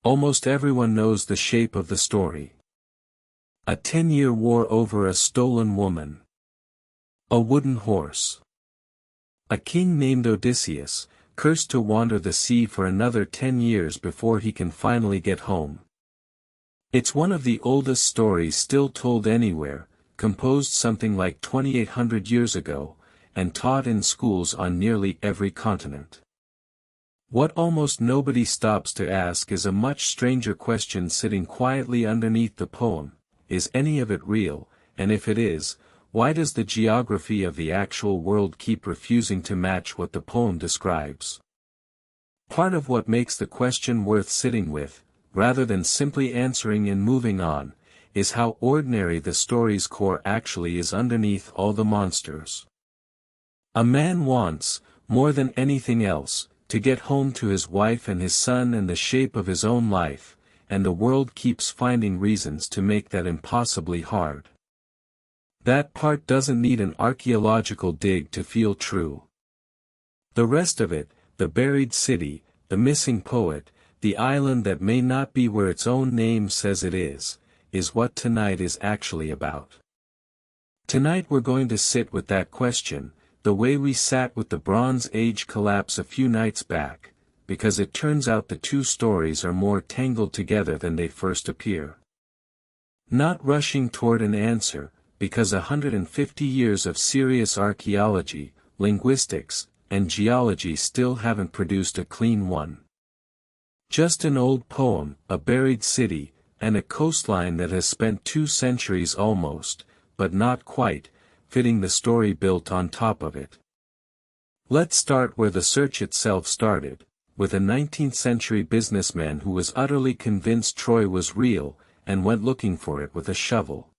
Almost everyone knows the shape of the story. A 10-year war over a stolen woman. A wooden horse. A king named Odysseus, cursed to wander the sea for another 10 years before he can finally get home. It's one of the oldest stories still told anywhere, composed something like 2,800 years ago, and taught in schools on nearly every continent. What almost nobody stops to ask is a much stranger question sitting quietly underneath the poem: is any of it real, and if it is, why does the geography of the actual world keep refusing to match what the poem describes? Part of what makes the question worth sitting with, rather than simply answering and moving on, is how ordinary the story's core actually is underneath all the monsters. A man wants, more than anything else, to get home to his wife and his son and the shape of his own life, and the world keeps finding reasons to make that impossibly hard. That part doesn't need an archaeological dig to feel true. The rest of it, the buried city, the missing poet, the island that may not be where its own name says it is what tonight is actually about. Tonight we're going to sit with that question, the way we sat with the Bronze Age collapse a few nights back, because it turns out the two stories are more tangled together than they first appear. Not rushing toward an answer, because 150 years of serious archaeology, linguistics, and geology still haven't produced a clean one. Just an old poem, a buried city, and a coastline that has spent 2 centuries almost, but not quite, fitting the story built on top of it. Let's start where the search itself started, with a 19th-century businessman who was utterly convinced Troy was real, and went looking for it with a shovel.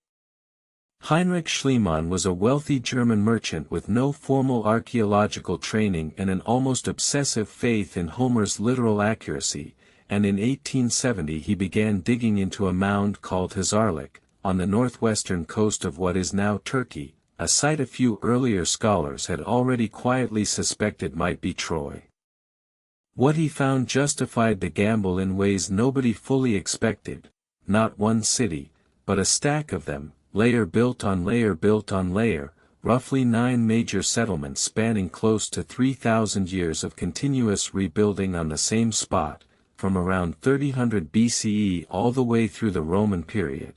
Heinrich Schliemann was a wealthy German merchant with no formal archaeological training and an almost obsessive faith in Homer's literal accuracy, and in 1870 he began digging into a mound called Hisarlik, on the northwestern coast of what is now Turkey, a site a few earlier scholars had already quietly suspected might be Troy. What he found justified the gamble in ways nobody fully expected: not one city, but a stack of them, layer built on layer, roughly 9 major settlements spanning close to 3,000 years of continuous rebuilding on the same spot, from around 3000 BCE all the way through the Roman period.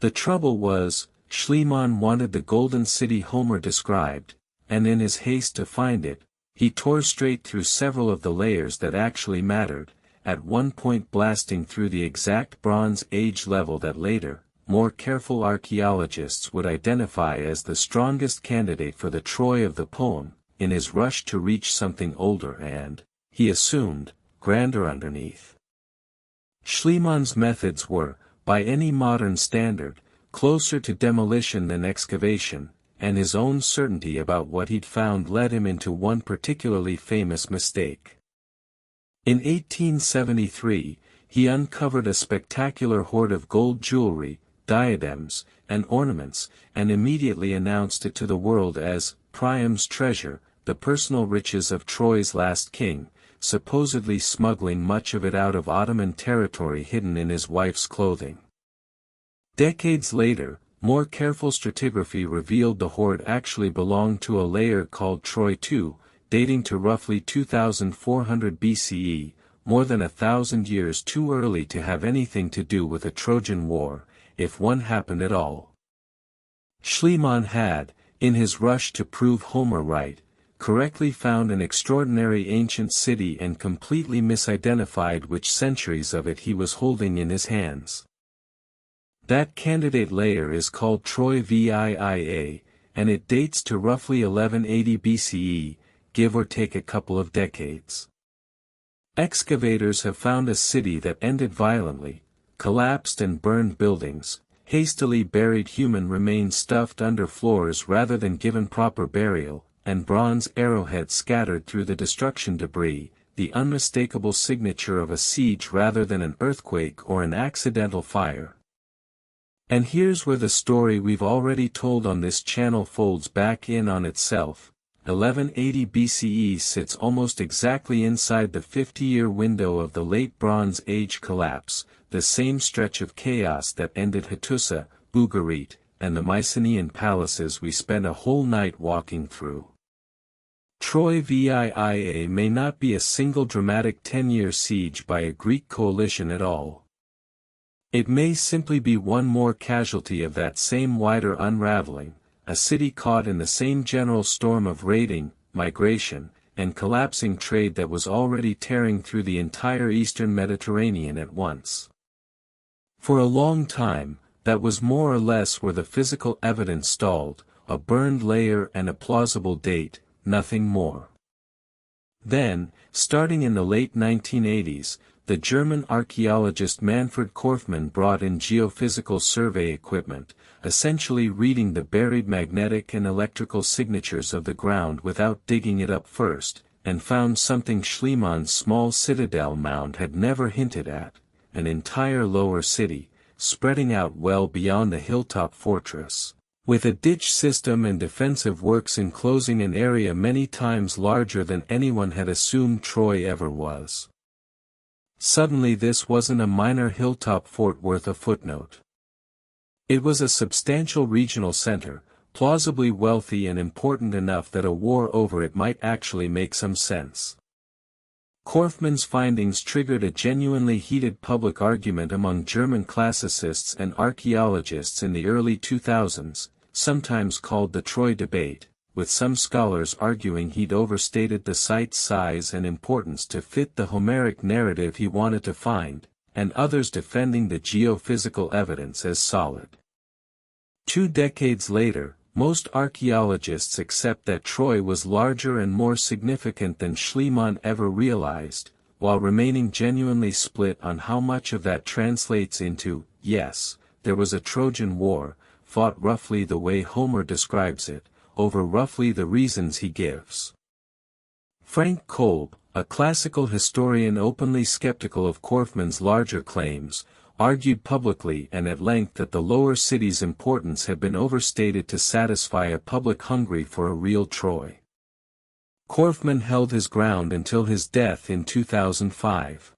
The trouble was, Schliemann wanted the golden city Homer described, and in his haste to find it, he tore straight through several of the layers that actually mattered, at one point blasting through the exact Bronze Age level that later, more careful archaeologists would identify as the strongest candidate for the Troy of the poem, in his rush to reach something older and, he assumed, grander underneath. Schliemann's methods were, by any modern standard, closer to demolition than excavation, and his own certainty about what he'd found led him into one particularly famous mistake. In 1873, he uncovered a spectacular hoard of gold jewelry, diadems, and ornaments, and immediately announced it to the world as Priam's treasure, the personal riches of Troy's last king, supposedly smuggling much of it out of Ottoman territory hidden in his wife's clothing. Decades later, more careful stratigraphy revealed the hoard actually belonged to a layer called Troy II, dating to roughly 2400 BCE, more than 1,000 years too early to have anything to do with a Trojan War, if one happened at all. Schliemann had, in his rush to prove Homer right, correctly found an extraordinary ancient city and completely misidentified which centuries of it he was holding in his hands. That candidate layer is called Troy VIIA, and it dates to roughly 1180 BCE, give or take a couple of decades. Excavators have found a city that ended violently, collapsed and burned buildings, hastily buried human remains stuffed under floors rather than given proper burial, and bronze arrowheads scattered through the destruction debris, the unmistakable signature of a siege rather than an earthquake or an accidental fire. And here's where the story we've already told on this channel folds back in on itself. 1180 BCE sits almost exactly inside the 50-year window of the Late Bronze Age collapse, the same stretch of chaos that ended Hattusa, Ugarit, and the Mycenaean palaces we spent a whole night walking through. Troy VIIA may not be a single dramatic 10-year siege by a Greek coalition at all. It may simply be one more casualty of that same wider unraveling, a city caught in the same general storm of raiding, migration, and collapsing trade that was already tearing through the entire eastern Mediterranean at once. For a long time, that was more or less where the physical evidence stalled, a burned layer and a plausible date, nothing more. Then, starting in the late 1980s, the German archaeologist Manfred Korfmann brought in geophysical survey equipment, essentially reading the buried magnetic and electrical signatures of the ground without digging it up first, and found something Schliemann's small citadel mound had never hinted at, an entire lower city, spreading out well beyond the hilltop fortress, with a ditch system and defensive works enclosing an area many times larger than anyone had assumed Troy ever was. Suddenly this wasn't a minor hilltop fort worth a footnote. It was a substantial regional center, plausibly wealthy and important enough that a war over it might actually make some sense. Korfmann's findings triggered a genuinely heated public argument among German classicists and archaeologists in the early 2000s, sometimes called the Troy debate, with some scholars arguing he'd overstated the site's size and importance to fit the Homeric narrative he wanted to find, and others defending the geophysical evidence as solid. 2 decades later, most archaeologists accept that Troy was larger and more significant than Schliemann ever realized, while remaining genuinely split on how much of that translates into, yes, there was a Trojan War, fought roughly the way Homer describes it, over roughly the reasons he gives. Frank Kolb, a classical historian openly skeptical of Korfmann's larger claims, argued publicly and at length that the lower city's importance had been overstated to satisfy a public hungry for a real Troy. Korfmann held his ground until his death in 2005.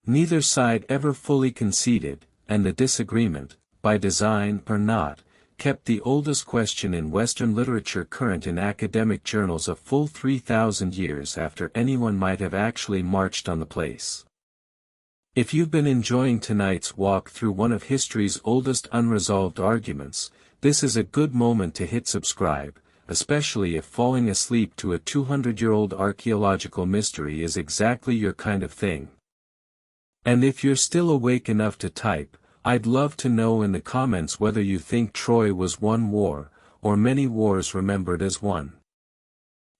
Neither side ever fully conceded, and the disagreement, by design or not, kept the oldest question in Western literature current in academic journals a full 3,000 years after anyone might have actually marched on the place. If you've been enjoying tonight's walk through one of history's oldest unresolved arguments, this is a good moment to hit subscribe, especially if falling asleep to a 200-year-old archaeological mystery is exactly your kind of thing. And if you're still awake enough to type, I'd love to know in the comments whether you think Troy was one war, or many wars remembered as one.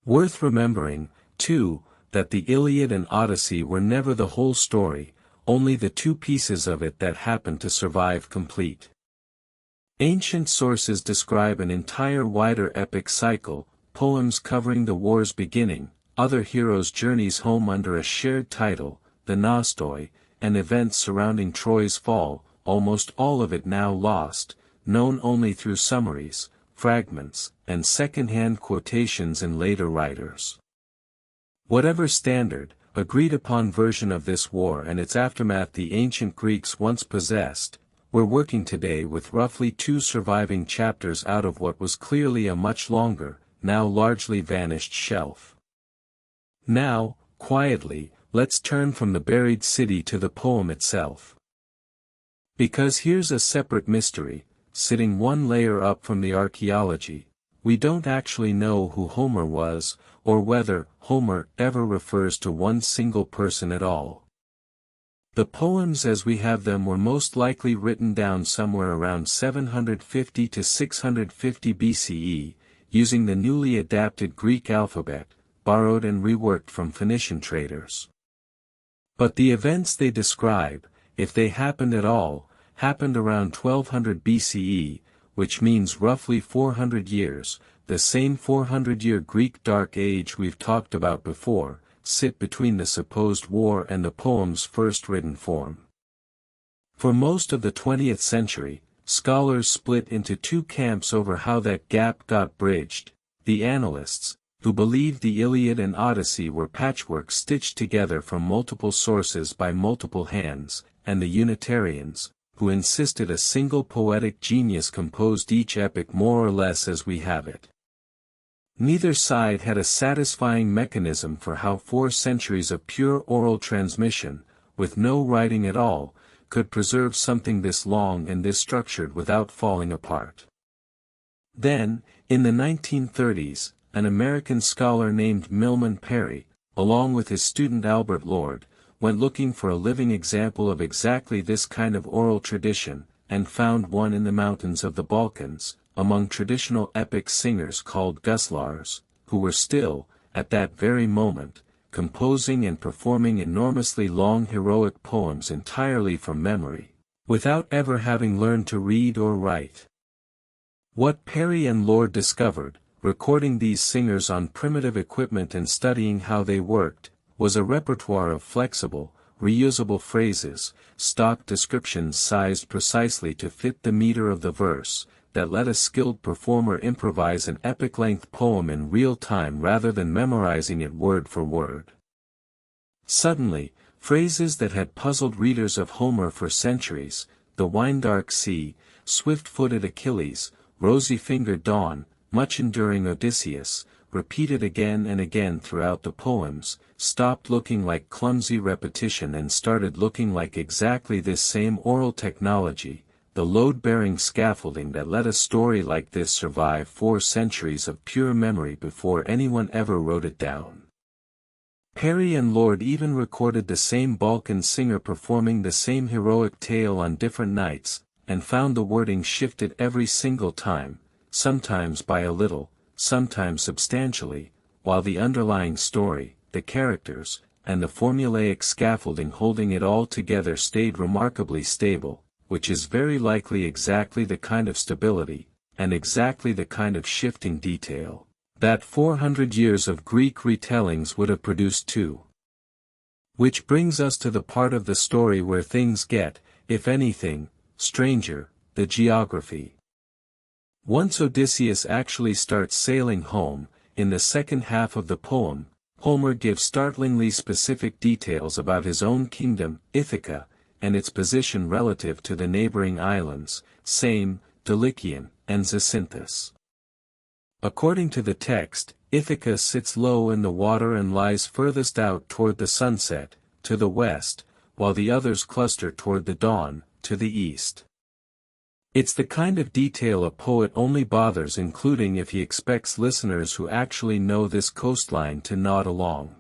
Worth remembering, too, that the Iliad and Odyssey were never the whole story, only the 2 pieces of it that happened to survive complete. Ancient sources describe an entire wider epic cycle, poems covering the war's beginning, other heroes' journeys home under a shared title, the Nostoi, and events surrounding Troy's fall, almost all of it now lost, known only through summaries, fragments, and second-hand quotations in later writers. Whatever standard, agreed-upon version of this war and its aftermath the ancient Greeks once possessed, we're working today with roughly 2 surviving chapters out of what was clearly a much longer, now largely vanished shelf. Now, quietly, let's turn from the buried city to the poem itself. Because here's a separate mystery, sitting one layer up from the archaeology, we don't actually know who Homer was, or whether Homer ever refers to one single person at all. The poems as we have them were most likely written down somewhere around 750 to 650 BCE, using the newly adapted Greek alphabet, borrowed and reworked from Phoenician traders. But the events they describe, if they happened at all, happened around 1200 BCE, which means roughly 400 years, the same 400-year Greek Dark Age we've talked about before, sit between the supposed war and the poem's first written form. For most of the 20th century, scholars split into 2 camps over how that gap got bridged, the annalists, who believed the Iliad and Odyssey were patchwork stitched together from multiple sources by multiple hands, and the Unitarians, who insisted a single poetic genius composed each epic more or less as we have it. Neither side had a satisfying mechanism for how 4 centuries of pure oral transmission, with no writing at all, could preserve something this long and this structured without falling apart. Then, in the 1930s, an American scholar named Milman Parry, along with his student Albert Lord, went looking for a living example of exactly this kind of oral tradition, and found one in the mountains of the Balkans, among traditional epic singers called guslars, who were still, at that very moment, composing and performing enormously long heroic poems entirely from memory, without ever having learned to read or write. What Parry and Lord discovered, recording these singers on primitive equipment and studying how they worked, was a repertoire of flexible, reusable phrases, stock descriptions sized precisely to fit the meter of the verse, that let a skilled performer improvise an epic-length poem in real time rather than memorizing it word for word. Suddenly, phrases that had puzzled readers of Homer for centuries, the wine-dark sea, swift-footed Achilles, rosy-fingered Dawn, much-enduring Odysseus, repeated again and again throughout the poems, stopped looking like clumsy repetition and started looking like exactly this same oral technology, the load-bearing scaffolding that let a story like this survive 4 centuries of pure memory before anyone ever wrote it down. Parry and Lord even recorded the same Balkan singer performing the same heroic tale on different nights, and found the wording shifted every single time, sometimes by a little, sometimes substantially, while the underlying story, the characters, and the formulaic scaffolding holding it all together stayed remarkably stable, which is very likely exactly the kind of stability, and exactly the kind of shifting detail, that 400 years of Greek retellings would have produced too. Which brings us to the part of the story where things get, if anything, stranger, the geography. Once Odysseus actually starts sailing home, in the second half of the poem, Homer gives startlingly specific details about his own kingdom, Ithaca, and its position relative to the neighboring islands, Same, Dulichium, and Zacynthus. According to the text, Ithaca sits low in the water and lies furthest out toward the sunset, to the west, while the others cluster toward the dawn, to the east. It's the kind of detail a poet only bothers including if he expects listeners who actually know this coastline to nod along.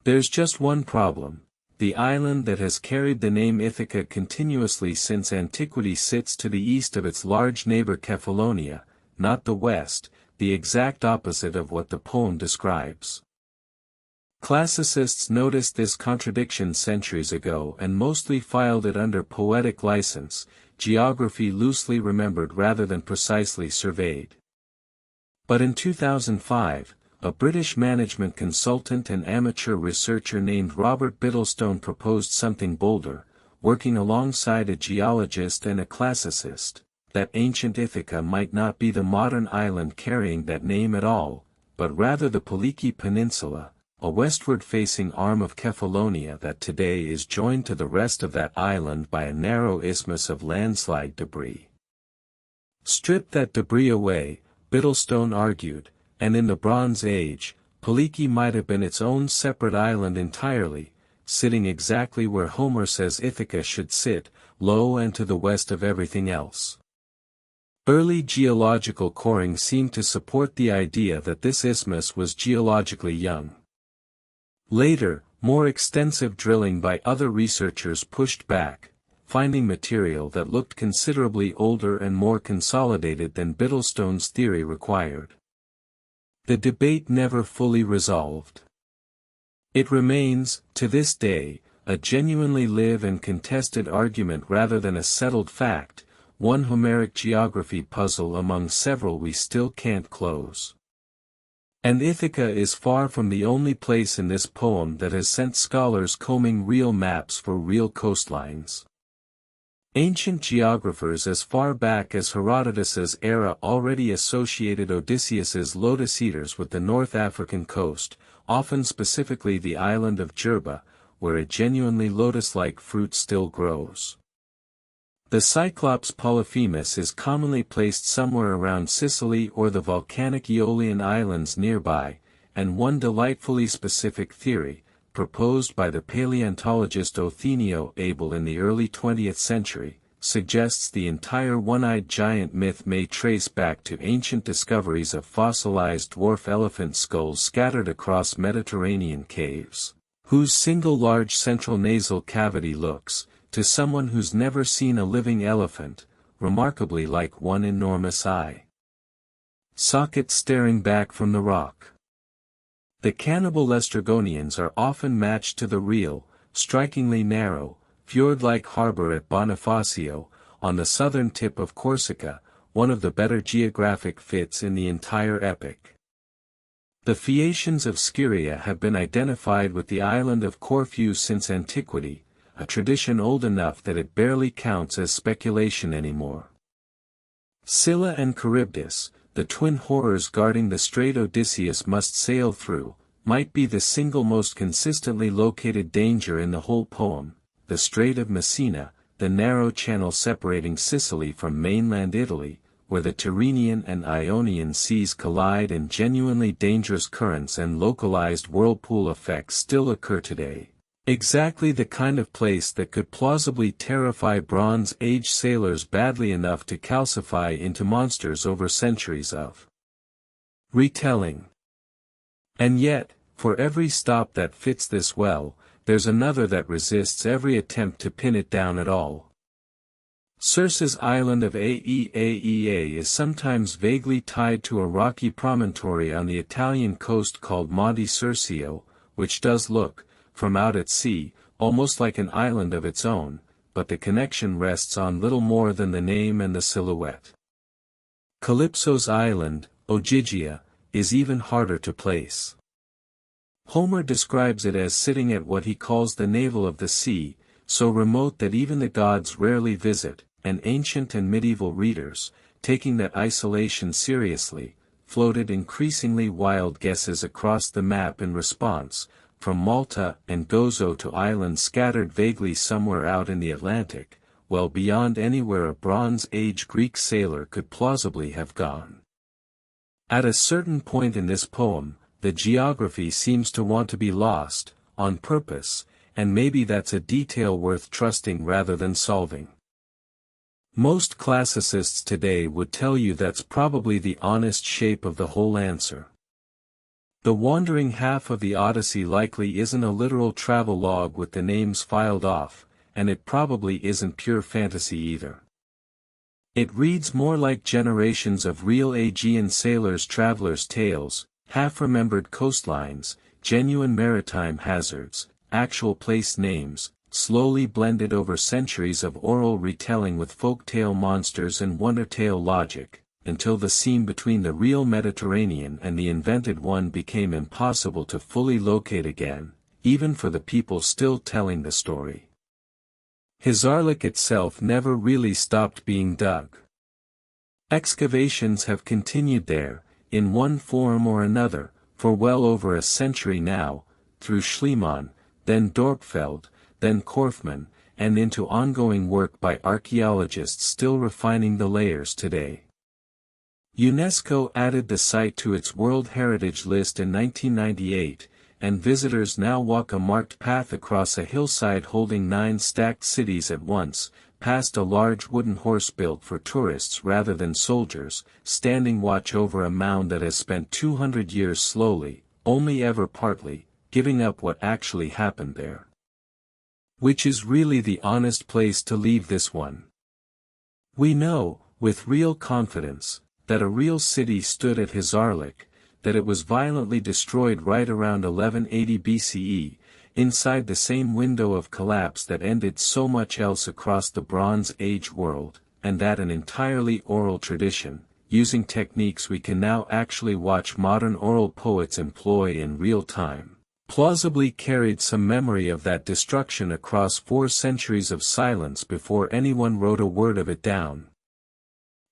There's just one problem. The island that has carried the name Ithaca continuously since antiquity sits to the east of its large neighbor Kephallonia, not the west, the exact opposite of what the poem describes. Classicists noticed this contradiction centuries ago and mostly filed it under poetic license, geography loosely remembered rather than precisely surveyed. But in 2005, a British management consultant and amateur researcher named Robert Bittlestone proposed something bolder, working alongside a geologist and a classicist, that ancient Ithaca might not be the modern island carrying that name at all, but rather the Peliki Peninsula, a westward-facing arm of Kephallonia that today is joined to the rest of that island by a narrow isthmus of landslide debris. Strip that debris away, Bittlestone argued, and in the Bronze Age, Peliki might have been its own separate island entirely, sitting exactly where Homer says Ithaca should sit, low and to the west of everything else. Early geological coring seemed to support the idea that this isthmus was geologically young. Later, more extensive drilling by other researchers pushed back, finding material that looked considerably older and more consolidated than Bittlestone's theory required. The debate never fully resolved. It remains, to this day, a genuinely live and contested argument rather than a settled fact, one Homeric geography puzzle among several we still can't close. And Ithaca is far from the only place in this poem that has sent scholars combing real maps for real coastlines. Ancient geographers as far back as Herodotus's era already associated Odysseus's lotus eaters with the North African coast, often specifically the island of Jerba, where a genuinely lotus-like fruit still grows. The Cyclops Polyphemus is commonly placed somewhere around Sicily or the volcanic Aeolian Islands nearby, and one delightfully specific theory, proposed by the paleontologist Othenio Abel in the early 20th century, suggests the entire one-eyed giant myth may trace back to ancient discoveries of fossilized dwarf elephant skulls scattered across Mediterranean caves, whose single large central nasal cavity looks, to someone who's never seen a living elephant, remarkably like one enormous eye socket staring back from the rock. The cannibal Laestrygonians are often matched to the real, strikingly narrow, fjord-like harbor at Bonifacio, on the southern tip of Corsica, one of the better geographic fits in the entire epic. The Phaeacians of Scyria have been identified with the island of Corfu since antiquity, a tradition old enough that it barely counts as speculation anymore. Scylla and Charybdis, the twin horrors guarding the strait Odysseus must sail through, might be the single most consistently located danger in the whole poem. The Strait of Messina, the narrow channel separating Sicily from mainland Italy, where the Tyrrhenian and Ionian seas collide and genuinely dangerous currents and localized whirlpool effects still occur today. Exactly the kind of place that could plausibly terrify Bronze Age sailors badly enough to calcify into monsters over centuries of retelling. And yet, for every stop that fits this well, there's another that resists every attempt to pin it down at all. Circe's island of Aeaea is sometimes vaguely tied to a rocky promontory on the Italian coast called Monte Circeo, which does look, from out at sea, almost like an island of its own, but the connection rests on little more than the name and the silhouette. Calypso's island, Ogygia, is even harder to place. Homer describes it as sitting at what he calls the navel of the sea, so remote that even the gods rarely visit, and ancient and medieval readers, taking that isolation seriously, floated increasingly wild guesses across the map in response, from Malta and Gozo to islands scattered vaguely somewhere out in the Atlantic, well beyond anywhere a Bronze Age Greek sailor could plausibly have gone. At a certain point in this poem, the geography seems to want to be lost, on purpose, and maybe that's a detail worth trusting rather than solving. Most classicists today would tell you that's probably the honest shape of the whole answer. The wandering half of the Odyssey likely isn't a literal travelogue with the names filed off, and it probably isn't pure fantasy either. It reads more like generations of real Aegean sailors' travelers' tales, half-remembered coastlines, genuine maritime hazards, actual place names, slowly blended over centuries of oral retelling with folktale monsters and wondertale logic, until the seam between the real Mediterranean and the invented one became impossible to fully locate again, even for the people still telling the story. Hisarlik itself never really stopped being dug. Excavations have continued there, in one form or another, for well over a century now, through Schliemann, then Dorpfeld, then Korfmann, and into ongoing work by archaeologists still refining the layers today. UNESCO added the site to its World Heritage List in 1998, and visitors now walk a marked path across a hillside holding 9 stacked cities at once, past a large wooden horse built for tourists rather than soldiers, standing watch over a mound that has spent 200 years slowly, only ever partly, giving up what actually happened there. Which is really the honest place to leave this one. We know, with real confidence, that a real city stood at Hisarlik, that it was violently destroyed right around 1180 BCE, inside the same window of collapse that ended so much else across the Bronze Age world, and that an entirely oral tradition, using techniques we can now actually watch modern oral poets employ in real time, plausibly carried some memory of that destruction across 4 centuries of silence before anyone wrote a word of it down.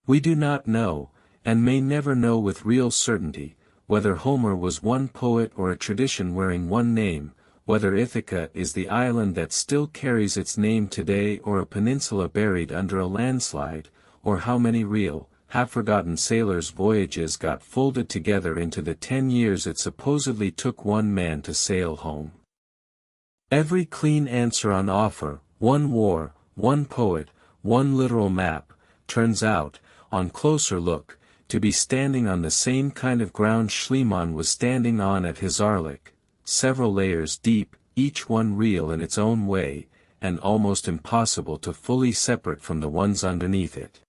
We do not know, and may never know with real certainty, whether Homer was one poet or a tradition wearing one name, whether Ithaca is the island that still carries its name today or a peninsula buried under a landslide, or how many real, half-forgotten sailors' voyages got folded together into the 10 years it supposedly took one man to sail home. Every clean answer on offer, one war, one poet, one literal map, turns out, on closer look, to be standing on the same kind of ground Schliemann was standing on at Hisarlik, several layers deep, each one real in its own way, and almost impossible to fully separate from the ones underneath it.